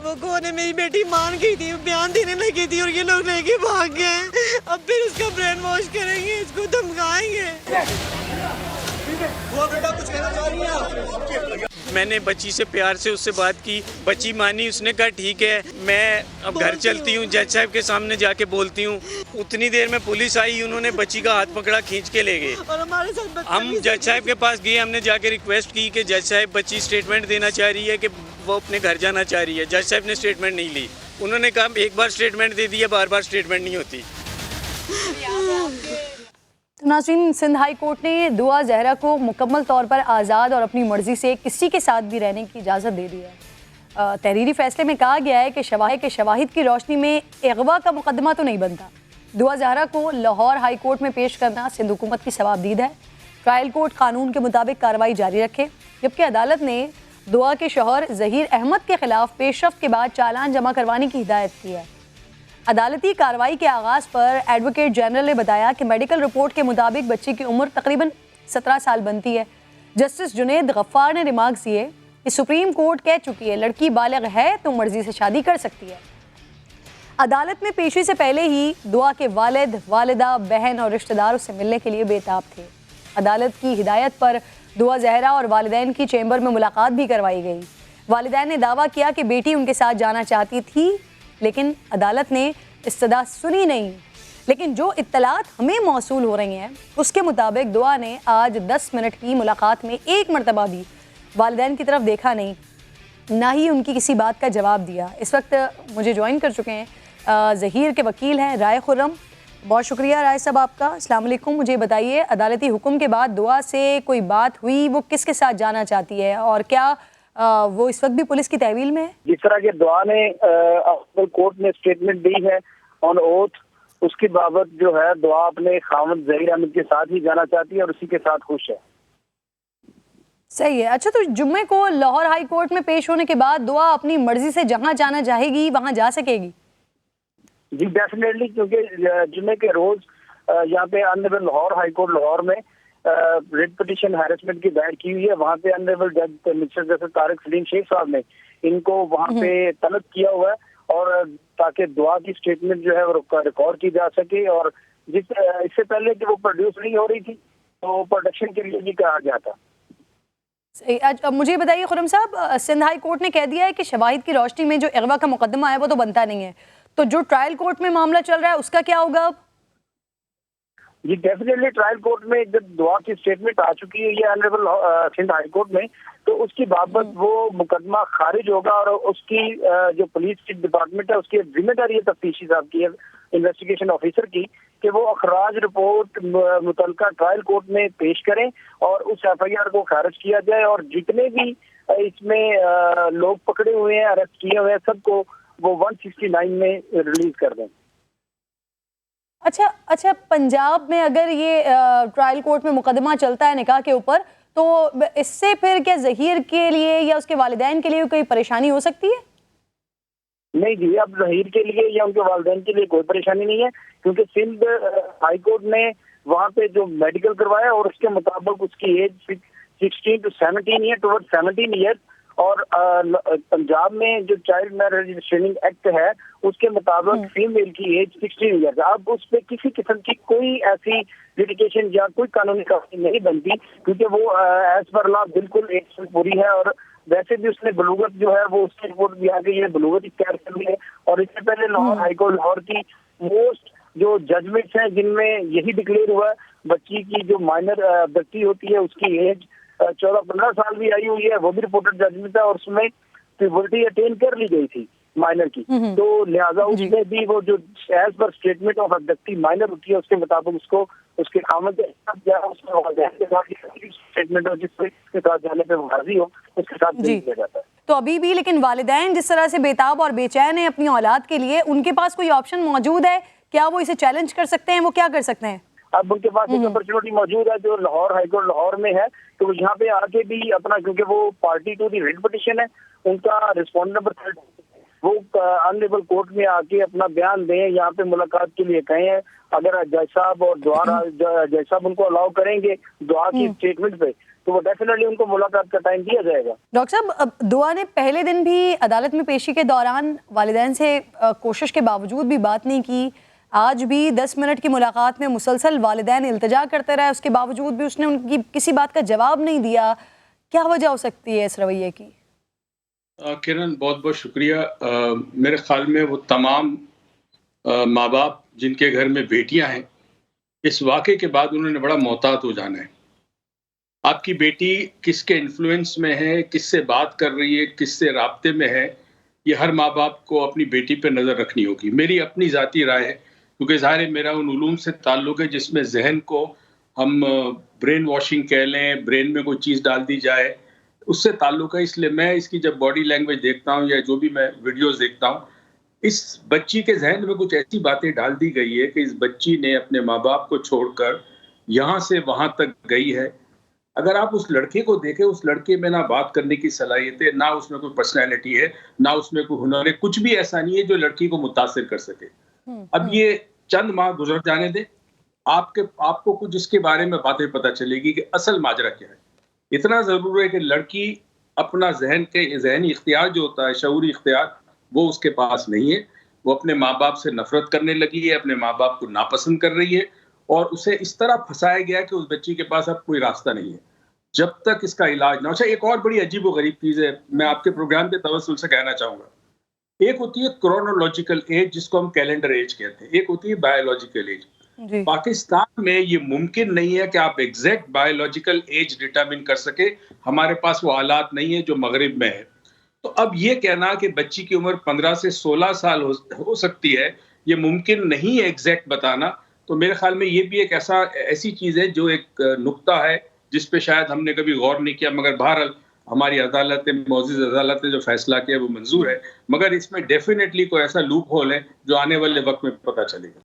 वो कौन है, मेरी बेटी मान गई थी, बयान देने लगी थी और ये लोग लेके भाग गए। अब फिर उसका ब्रेन वॉश करेंगे, इसको धमकाएंगे। वो बेटा कुछ कहना चाह रही हैं? मैंने बच्ची से प्यार से उससे बात की, बच्ची मानी, उसने कहा ठीक है मैं अब घर चलती हूँ, जज साहब के सामने जाके बोलती हूँ। उतनी देर में पुलिस आई, उन्होंने बच्ची का हाथ पकड़ा, खींच के ले गए। और हमारे साथ हम जज साहब के पास गए, हमने जाके रिक्वेस्ट की कि जज साहब बच्ची स्टेटमेंट देना चाह रही है कि वो अपने घर जाना चाह रही है। जज साहब ने स्टेटमेंट नहीं ली, उन्होंने कहा एक बार स्टेटमेंट दे दी है, बार बार स्टेटमेंट नहीं होती। तो नाज़रीन, सिंध हाई कोर्ट ने दुआ जहरा को मुकम्मल तौर पर आज़ाद और अपनी मर्ज़ी से किसी के साथ भी रहने की इजाज़त दे दी है। तहरीरी फैसले में कहा गया है कि शवाहिद की रोशनी में अगवा का मुकदमा तो नहीं बनता। दुआ जहरा को लाहौर हाई कोर्ट में पेश करना सिंध हुकूमत की सवाबदीद है। ट्रायल कोर्ट कानून के मुताबिक कार्रवाई जारी रखे, जबकि अदालत ने दुआ के शौहर ज़हीर अहमद के खिलाफ पेशरफ्त के बाद चालान जमा करवाने की हिदायत की है। अदालती कार्रवाई के आगाज़ पर एडवोकेट जनरल ने बताया कि मेडिकल रिपोर्ट के मुताबिक बच्ची की उम्र तकरीबन 17 साल बनती है। जस्टिस जुनैद गफ्फार ने रिमार्क्स दिए कि सुप्रीम कोर्ट कह चुकी है लड़की बालिग है तो मर्जी से शादी कर सकती है। अदालत में पेशी से पहले ही दुआ के वालिद, वालिदा, बहन और रिश्तेदार उससे मिलने के लिए बेताब थे। अदालत की हिदायत पर दुआ जहरा और वालिदैन की चैम्बर में मुलाकात भी करवाई गई। वालिदैन ने दावा किया कि बेटी उनके साथ जाना चाहती थी, लेकिन अदालत ने इस्तदा सुनी नहीं। लेकिन जो इत्तलात हमें मौसूल हो रही हैं उसके मुताबिक दुआ ने आज 10 मिनट की मुलाकात में एक मरतबा भी वालिदैन की तरफ देखा नहीं, ना ही उनकी किसी बात का जवाब दिया। इस वक्त मुझे ज्वाइन कर चुके हैं ज़हीर के वकील हैं राय खुर्रम। बहुत शुक्रिया राय साहब आपका। अस्सलाम वालेकुम। मुझे बताइए, अदालती हुक्म के बाद दुआ से कोई बात हुई, वो किसके साथ जाना चाहती है और क्या वो इस वक्त भी पुलिस की तहवील में है? जिस तरह के दुआ ने कोर्ट में स्टेटमेंट दी है ऑन ओथ, उसकी बाबत जो है दुआ अपने खामद ज़हीर अहमद के साथ ही जाना चाहती है और उसी के साथ खुश है। सही है। अच्छा, तो जुम्मे को लाहौर हाई कोर्ट में पेश होने के बाद दुआ अपनी मर्जी से जहां जाना चाहेगी वहां जा सकेगी? जी डेफिनेटली, क्योंकि जुम्मे के रोज यहाँ पे honourable Lahore high court Lahore में रिट पिटीशन हैरेसमेंट की दायर की हुई है। वहाँ पे ऑनरेबल जज मिस्टर जैसे तारिक सलीम शेख साहब ने इनको वहाँ पे तलब किया हुआ है और ताकि दुआ की स्टेटमेंट जो है वो रिकॉर्ड की जा सके। और इससे पहले कि वो प्रोड्यूस नहीं हो रही थी तो प्रोटेक्शन के लिए भी कहा गया था। अब मुझे बताइए खुर्रम साहब, सिंध हाई कोर्ट ने कह दिया है कि शवाहिद की रोशनी में जो अगवा का मुकदमा है वो तो बनता नहीं है, तो जो ट्रायल कोर्ट में मामला चल रहा है उसका क्या होगा अब? जी डेफिनेटली, ट्रायल कोर्ट में जब दुआ की स्टेटमेंट आ चुकी है ये ऑनरेबल सिंध हाई कोर्ट में, तो उसकी बाबत वो मुकदमा खारिज होगा और उसकी जो पुलिस की डिपार्टमेंट है उसकी जिम्मेदारी है तफ्तीशी साहब की, इन्वेस्टिगेशन ऑफिसर की, कि वो अखराज रिपोर्ट मुतलका ट्रायल कोर्ट में पेश करें और उस FIR को खारिज किया जाए और जितने भी इसमें लोग पकड़े हुए हैं, अरेस्ट किए हुए हैं, सबको वो 169 में रिलीज कर दें। अच्छा, पंजाब में अगर ये ट्रायल कोर्ट में मुकदमा चलता है निकाह के ऊपर, तो इससे फिर क्या ज़हीर के लिए या उसके वालिदैन के लिए कोई परेशानी हो सकती है? नहीं जी, अब ज़हीर के लिए या उनके वालिदैन के लिए कोई परेशानी नहीं है, क्योंकि सिंध हाई कोर्ट ने वहाँ पे जो मेडिकल करवाया और उसके मुताबिक उसकी एज 16 to 17 है, टुवर्ड 17 ईयर। और पंजाब में जो चाइल्ड मैरिज रिस्ट्रेनिंग एक्ट है उसके मुताबिक फीमेल की एज 16 ईयर। अब उस पर किसी किस्म की कोई ऐसी लिटिगेशन या कोई कानूनी कार्रवाई नहीं बनती, क्योंकि वो एज पर लॉ बिल्कुल एज से पूरी है। और वैसे भी उसने बलूगत जो है वो उसकी रिपोर्ट भी आ गई है, बलूगत इख्तियार कर ली है। और इससे पहले लाहौर हाईकोर्ट लाहौर की मोस्ट जो जजमेंट्स हैं जिनमें यही डिक्लेयर हुआ है बच्ची की जो माइनर बच्ची होती है उसकी एज 14-15 साल भी आई हुई है, वो भी रिपोर्टेड जजमेंट है और उसमें प्यूबर्टी अटेन कर ली गई थी माइनर की। तो लिहाजा उसमें भी वो जो as per statement of अबडक्टी minor होती है उसके मुताबिक उसको उसके खामद स्टेटमेंट हो जिसके साथ जाने पे राजी हो उसके साथ भेज दिया जाता है। तो अभी भी लेकिन वालिदैन जिस तरह से बेताब और बेचैन है अपनी औलाद के लिए, उनके पास कोई ऑप्शन मौजूद है? क्या वो इसे चैलेंज कर सकते हैं? वो क्या कर सकते हैं? अब उनके पास एक अपॉर्चुनिटी मौजूद है जो लाहौर हाईकोर्ट लाहौर में है, तो यहाँ पे आके भी अपना, क्योंकि वो party to the writ petition है, उनका रिस्पॉन्ड नंबर वो ऑनरेबल कोर्ट में आके अपना बयान दें, यहाँ पे मुलाकात के लिए कहें। अगर जज साहब और जज साहब उनको अलाउ करेंगे दुआ की स्टेटमेंट पे, तो वो डेफिनेटली उनको मुलाकात का टाइम दिया जाएगा। डॉक्टर साहब, अब दुआ ने पहले दिन भी अदालत में पेशी के दौरान वालिदैन से कोशिश के बावजूद भी बात नहीं की। आज भी 10 मिनट की मुलाकात में मुसलसल वालिदैन इल्तिजा करते रहे, उसके बावजूद भी उसने उनकी किसी बात का जवाब नहीं दिया। क्या वजह हो सकती है इस रवैये की? किरण, बहुत बहुत शुक्रिया। मेरे ख्याल में वो तमाम माँ बाप जिनके घर में बेटियां हैं, इस वाक़े के बाद उन्होंने बड़ा मोहतात हो जाना है। आपकी बेटी किसके इन्फ्लुएंस में है, किससे बात कर रही है, किससे राब्ते में है, ये हर माँ बाप को अपनी बेटी पे नज़र रखनी होगी। मेरी अपनी ज़ाती राय है, क्योंकि ज़ाहिर है मेरा उन उलूम से ताल्लुक़ है जिसमें जहन को हम ब्रेन वॉशिंग कह लें, ब्रेन में कोई चीज़ डाल दी जाए, उससे ताल्लुक़ है। इसलिए मैं इसकी जब बॉडी लैंग्वेज देखता हूँ या जो भी मैं वीडियोज़ देखता हूँ, इस बच्ची के जहन में कुछ ऐसी बातें डाल दी गई है कि इस बच्ची ने अपने माँ बाप को छोड़कर यहाँ से वहाँ तक गई है। अगर आप उस लड़के को देखें, उस लड़के में ना बात करने की सलाहियत है, ना उसमें कोई पर्सनैलिटी है, ना उसमें कोई हुनर है, कुछ भी ऐसा नहीं है जो लड़की को मुतासिर कर सके। अब ये चंद माह गुजर जाने दे, आपको कुछ इसके बारे में बातें पता चलेगी कि असल माजरा क्या है। इतना ज़रूर है कि लड़की अपना जहनी इख्तियार जो होता है, शऊरी इख्तियार, वो उसके पास नहीं है। वो अपने माँ बाप से नफरत करने लगी है, अपने माँ बाप को नापसंद कर रही है, और उसे इस तरह फंसाया गया कि उस बच्ची के पास अब कोई रास्ता नहीं है जब तक इसका इलाज ना हो। अच्छा, एक और बड़ी अजीब व गरीब चीज़ है, मैं आपके प्रोग्राम के तवस्सुल से कहना चाहूँगा। एक होती है क्रोनोलॉजिकल एज, जिसको हम कैलेंडर एज कहते हैं, एक होती है बायोलॉजिकल एज। पाकिस्तान में ये मुमकिन नहीं है कि आप एग्जैक्ट बायोलॉजिकल एज डिटरमिन कर सके, हमारे पास वो हालात नहीं है जो मगरिब में है। तो अब ये कहना कि बच्ची की उम्र 15 से 16 साल हो सकती है, ये मुमकिन नहीं है एग्जैक्ट बताना। तो मेरे ख्याल में ये भी एक ऐसी चीज़ है जो एक नुक्ता है जिस पे शायद हमने कभी गौर नहीं किया, मगर बहरहाल हमारी अदालत ने, मोअज़्ज़िज़ अदालत ने जो फैसला किया वो मंजूर है, मगर इसमें डेफिनेटली कोई ऐसा लूप होल है जो आने वाले वक्त में पता चलेगा।